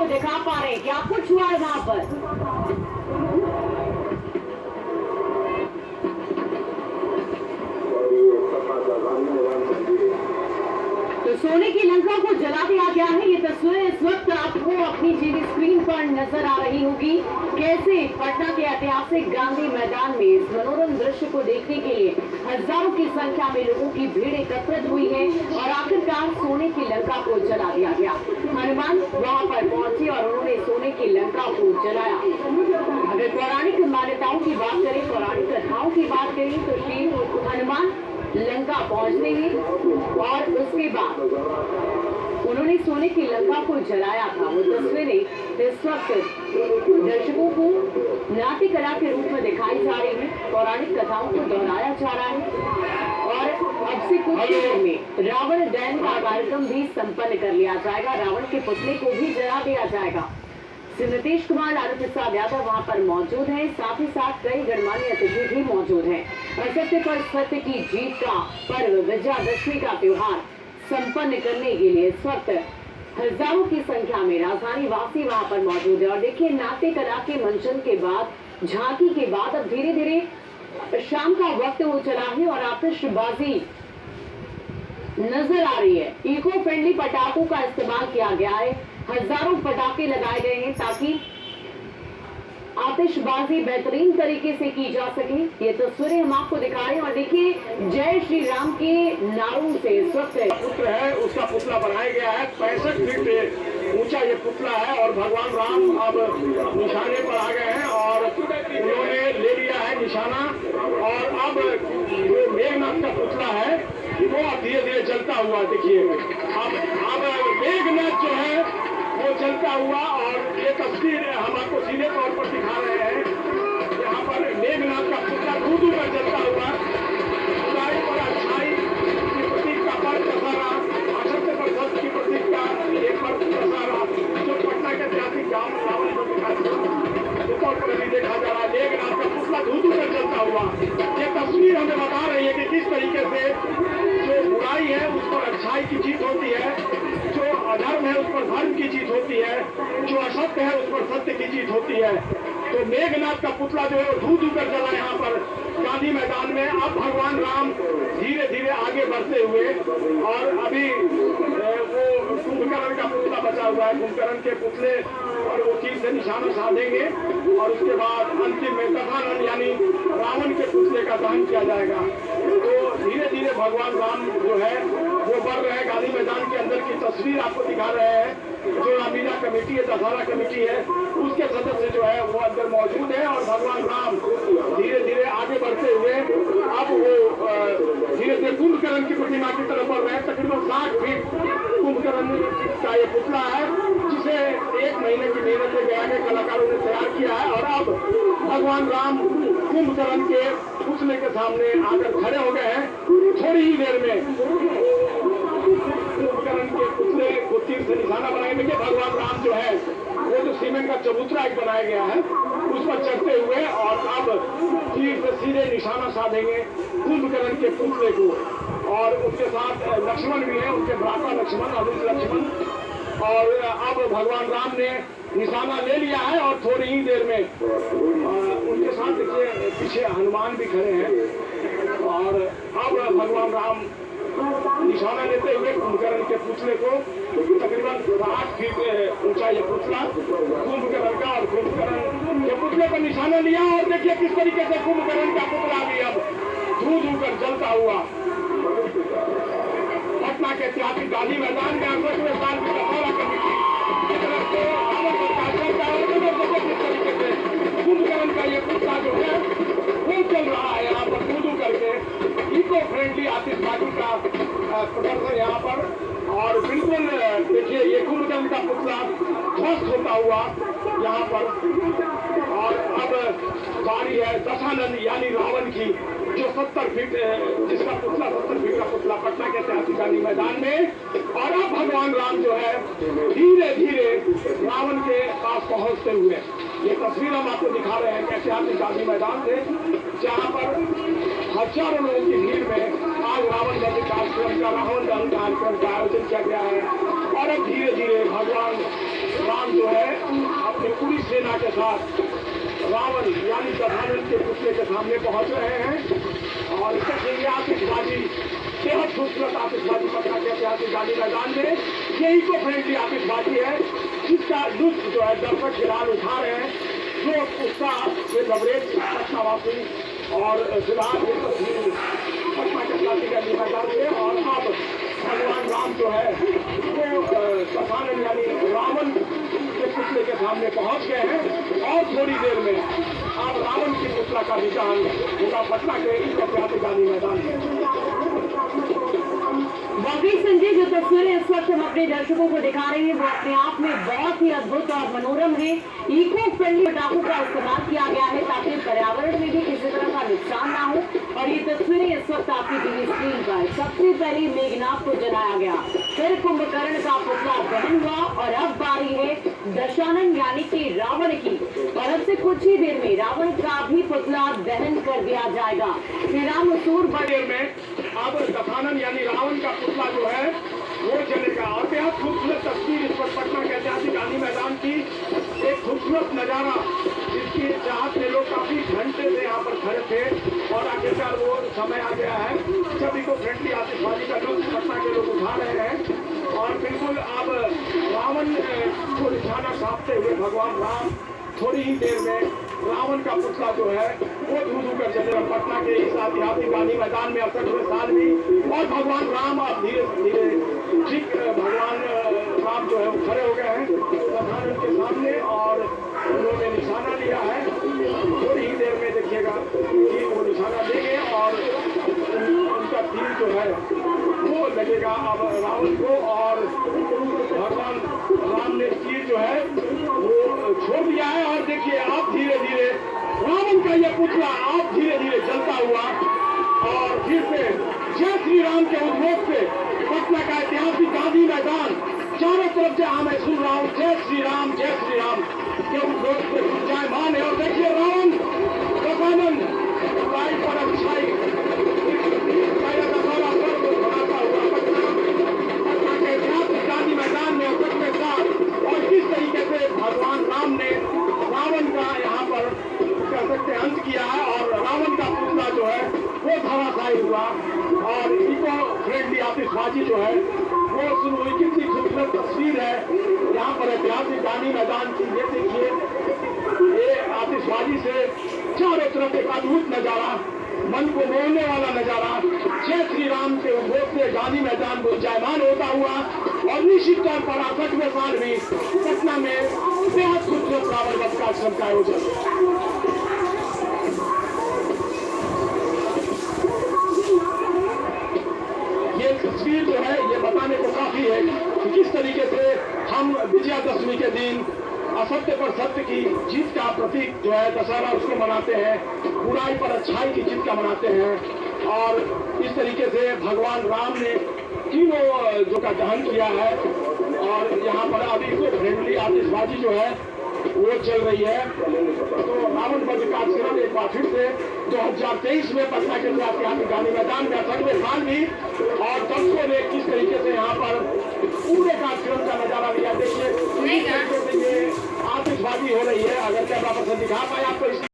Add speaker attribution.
Speaker 1: को दिखा पा रहे हैं कि आपको छुआ है वहां पर। तो सोने की लंका को जला दिया गया है। ये तस्वीरें इस वक्त आपको अपनी टीवी स्क्रीन पर नजर आ रही होगी। कैसे पटना के ऐतिहासिक गांधी मैदान में इस मनोरम दृश्य को देखने के लिए हजारों की संख्या में लोगों की भीड़ एकत्रित हुई है और आखिरकार सोने की लंका को जला दिया गया। हनुमान वहां पर पहुंचे और उन्होंने सोने की लंका को जलाया। अगर पौराणिक मान्यताओं की बात करें, पौराणिक कथाओं की बात करें तो श्री हनुमान लंका पहुंचते ही और उसके बाद उन्होंने सोने की लंका को जलाया था। वो तस्वीरें इस वक्त दर्शकों को नाट्य कला के रूप में दिखाई जा रही है। पौराणिक कथाओं को दोहराया जा रहा है और अब से कुछ देर में रावण दहन का कार्यक्रम भी संपन्न कर लिया जाएगा। रावण के पुतले को भी जला दिया जाएगा। श्री नीतीश कुमार, लालू प्रसाद यादव वहां पर मौजूद हैं। साथ ही साथ कई गणमान्य अतिथि भी मौजूद हैं। असत्य पर सत्य की जीत का पर्व विजयादशमी का त्योहार संपन्न करने के लिए इस वक्त हजारों की संख्या में राजधानी वासी वहां पर मौजूद है। और देखिए, नाट्य कला के मंचन के बाद, झांकी के बाद अब धीरे धीरे शाम का वक्त हो चला है और आतिशबाजी नजर आ रही है। इको फ्रेंडली पटाखों का इस्तेमाल किया गया है। हजारों पटाखे लगाए गए हैं ताकि आतिशबाजी बेहतरीन तरीके से की जा सके। ये तस्वीरें हम आपको दिखा रहे हैं और देखिए, जय श्री राम के नारों से इस वक्त
Speaker 2: पुत्र है उसका पुतला बनाया गया है। 65 फीट ऊंचा ये पुतला है और भगवान राम अब निशाने पर आ गए हैं और उन्होंने ले लिया है निशाना। और अब जो मेघनाथ का पुतला है वो अब धीरे धीरे जलता हुआ देखिए। अब मेघनाथ जो है वो जलता हुआ और ये तस्वीर हम आपको सीधे तौर पर दिखा रहे हैं। यहाँ पर मेघनाथ का पुतला दूर दूर पर जलता हुआ, बुराई पर अच्छाई की प्रतीक का पर्व दशहरा, असत्य पर सत्य की प्रतीक का एक पर्व दशहरा जो पटना के ऐतिहासिक गांव रावण पर तौर पर अभी देखा जा रहा है। मेघनाथ का पुतला दूर दूर पर जलता हुआ। ये तस्वीर हमें बता रही है कि किस तरीके से जो बुराई है उस पर अच्छाई की जीत होती है, जो अधर्म है उस पर धर्म की जीत होती है, जो असत्य है उस पर सत्य की जीत होती है। तो मेघनाथ का पुतला जो है वो धू धू कर जला यहाँ पर गांधी मैदान में। अब भगवान राम धीरे धीरे आगे बढ़ते हुए और अभी वो कुंभकर्ण का पुतला बचा हुआ है। कुंभकर्ण के पुतले और वो तीर से निशाना साधेंगे और उसके बाद अंतिम में दशानन यानी रावण के पुतले का दहन किया जाएगा। तो धीरे धीरे भगवान राम जो है वो बढ़ रहे हैं। गांधी मैदान के अंदर की तस्वीर आपको दिखा रहे हैं। जो रामलीला कमेटी है, दशहरा कमेटी है, उसके सदस्य जो है वो अंदर मौजूद है और भगवान राम धीरे धीरे आगे बढ़ते हुए अब वो धीरे धीरे कुंभकर्ण की प्रतिमा की तरफ बढ़ रहे हैं। तकरीबन 60 फीट कुंभकर्ण का ये पुतला है जिसे 1 महीने की मेहनत से गया के कलाकारों ने तैयार किया है। और अब भगवान राम कुंभकर्ण के पुतले के सामने आकर खड़े हो गए हैं। थोड़ी ही देर में कुंभकर्ण के पुतले को तीर से निशाना बनाए। देखिए, भगवान राम जो है वो जो सीमेंट का चबूतरा एक बनाया गया है उस पर चढ़ते हुए और अब तीर से सीधे निशाना साधेंगे कुंभकर्ण के पुतले को। और उनके साथ लक्ष्मण भी है, उनके भ्राता लक्ष्मण, अनुज लक्ष्मण। और अब भगवान राम ने निशाना ले लिया है और थोड़ी ही देर में उनके साथ देखिए पीछे हनुमान भी खड़े हैं। और अब भगवान राम निशाना लेते हुए कुंभकर्ण के पुतले को, तकरीबन 60 फीट ऊंचा ये पुतला कुंभकर्ण का, और कुंभकर्ण के पुतले पर निशाना लिया। और देखिए किस तरीके से कुंभकर्ण का पुतला भी अब धू धू कर जलता हुआ पटना के ऐतिहासिक गांधी मैदान में 68वें साल की दशहरा कमेटी किस तरीके से कुंभकर्ण का ये पुतला जो है वो चल रहा है यहाँ पर धू धू करके। इको फ्रेंडली आतिशबाजी का प्रदर्शन यहाँ पर। और बिल्कुल देखिए ये कुंभकर्ण का पुतला ध्वस्त होता हुआ यहाँ पर। और अब बारी है दशानन यानी रावण की, जो 70 फीट जिसका पुतला 70 फीट का पुतला पटना के ऐतिहासिक गांधी मैदान में। और अब भगवान राम जो है धीरे धीरे रावण के पास पहुंचते हुए, ये तस्वीर हम आपको दिखा रहे हैं ऐतिहासिक गांधी मैदान से, जहाँ पर हजारों लोगों की भीड़ में आज रावण दहन कार्यक्रम का रावण दहन कार्यक्रम का आयोजन किया गया है। और अब धीरे धीरे भगवान राम जो है अपनी पूरी सेना के साथ रावण यानी दशानन के पुतले के सामने पहुंच रहे हैं और देखेंगे आतिशबाजी, बेहद खूबसूरत आतिशबाजी पटना के ऐतिहासिक गांधी मैदान में। ये इको फ्रेंडली आतिशबाजी है जिसका लुत्फ जो है दर्शक फिलहाल उठा रहे हैं, जो उसका ये लवरेज पटनावासी और फिलहाल ये तस्वीर पटना के ऐतिहासिक गांधी मैदान से। और अब भगवान राम जो है वो दशानन यानी रावण के पुतले के सामने पहुंच गए हैं और थोड़ी देर में अब रावण की पुतला का निशान होगा पटना के इस ऐतिहासिक गांधी मैदान में।
Speaker 1: वाकई संजय, जो तस्वीरें इस वक्त हम अपने दर्शकों को दिखा रहे हैं वो अपने आप में बहुत ही अद्भुत और मनोरम है। इको फ्रेंडली पटाखों का इस्तेमाल किया गया है ताकि पर्यावरण में भी किसी तरह का नुकसान ना हो। और ये तस्वीरें इस वक्त आपकी टीवी स्क्रीन पर सबसे पहले मेघनाथ को जलाया गया, फिर कुंभकर्ण का पुतला दहन हुआ और अब बारी है दशानन यानी कि रावण की। और अब से कुछ ही देर में रावण का भी पुतला दहन कर दिया जाएगा। श्री राम सूर
Speaker 2: देर में अब दशानन यानी रावण का पुतला जो है वो चलेगा। और बेहद खूबसूरत तस्वीर इस पर पटना के ऐतिहासिक गांधी मैदान की एक खूबसूरत नजारा, जिसकी चाहत में लोग काफी घंटे से यहाँ पर खड़े थे और आखिरकार वो समय आ गया है जब इको फ्रेंडली आतिशबाजी का लुत्फ पटना के लोग उठा रहे हैं। और बिल्कुल अब रावण को निशाना साधते हुए भगवान राम थोड़ी ही देर में रावण का पुतला जो है वो धू धू कर चलेगा पटना के इस ऐतिहासिक गांधी मैदान में 68वें साल भी। और भगवान राम अब धीरे धीरे ठीक भगवान राम जो है वो खड़े हो गए हैं दशानन के सामने और उन्होंने निशाना लिया है। थोड़ी ही देर में देखिएगा कि वो निशाना लेंगे और उनका तीर जो है वो लगेगा अब रावण को। और भगवान राम ने तीर जो है वो छोड़ दिया है और देखिए आप धीरे धीरे रावण का यह पुतला आप धीरे धीरे जलता हुआ और फिर से जय श्री राम के उद्घोष से पटना का ऐतिहासिक गांधी मैदान चारों तरफ से मैं सुन रहा हूँ जय श्री राम के उद्घोष से गुंजायमान है। और देखिए रावण दशानन बुराई पर अच्छाई बनाता हुआ पटना के ऐतिहासिक गांधी मैदान में सबके साथ। और किस तरीके से भगवान राम ने रावण का यहाँ पर कह सकते अंत किया है और रावण का पुतला जो है वो धराशायी हुआ और इको फ्रेंडली आतिशबाजी जो है वो शुरू हुई। कितनी खूबसूरत तस्वीर है यहाँ पर ऐतिहासिक गांधी मैदान की। ये देखिए ये आतिशबाजी से चारों तरफ एक अद्भुत नजारा, मन को मोहने वाला नजारा, जय श्री राम के उद्घोष से गांधी मैदान गुंजायमान होता हुआ। और निश्चित तौर पर 68वें साल भी पटना में बेहद खूबसूरत रावण वध का आश्रम का आयोजन। ये तस्वीर जो है ये बताने को काफी है कि किस तरीके से हम विजयादशमी के दिन असत्य पर सत्य की जीत का प्रतीक जो है दशहरा उसको मनाते हैं, बुराई पर अच्छाई की जीत का मनाते हैं। और इस तरीके से भगवान राम ने तीनों जो का दहन किया है और यहाँ पर अभी इको फ्रेंडली आतिशबाजी जो है वो चल रही है। तो रावण वध का आचरण एक बार फिर से 2023 में पटना के ऐतिहासिक गांधी मैदान में 68वें साल भी और दर्शकों ने किस तरीके से यहाँ पर पूरे कार्यक्रम का नजारा लिया। देखिए ये आतिशबाजी हो रही है। अगर कैमरा पर्सन दिखा पाए आपको